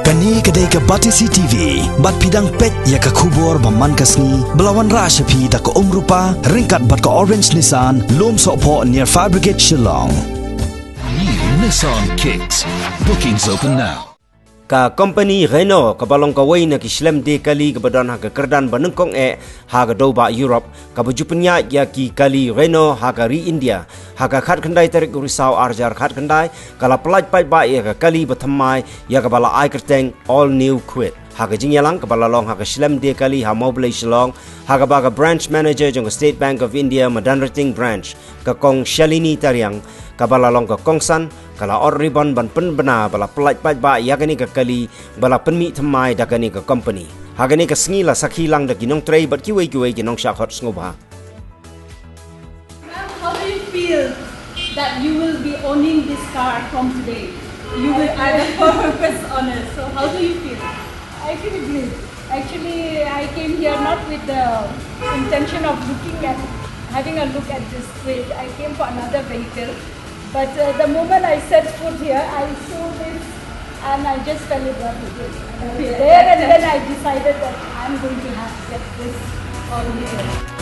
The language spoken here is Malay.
Kani kedai ke Batisi TV, bat pidang pet ya ke kubur baman kasni, belawan rashapi da ke rupa, ringkat bat ke Orange Nissan, lom sokpo near Fire Brigade Shillong. New Nissan Kicks. Bookings open now. Ka company Renault ka balong ka way na kislam de kali ka badan ha ka kerdan banengkong ha ka doba Europe ka bujupnya ya ki kali Renault ha ka ri India ha ka khat khandai tarik risau arjar khat khandai kala pelaj pai ba ya ka kali bathamai ya ka bala ai kerteng all new quit ha ka jingyalang ka bala long ha ka slam de kali ha mobile shalong ha ka ba ka branch manager jong State Bank of India Madanrating branch ka kong Shalini Tariang ka bala long ka kongsan kala or ribbon ban pen bena bala pelaj pai ba ya kani ka kali bala penmi thamai da kani ka company ha kani ka sngi la sakhi lang da ginong tray bat kiwei ginong sha khot sngoba. Ma'am, how do you feel that you will be owning this car from today? You will are the first owner. So how do you feel? I feel great. Actually, I came here not with the intention of having a look at this trade. I came for another vehicle. But the moment I set foot here, I saw this and I just fell in love with it. There and then I decided that I'm going to get this all here.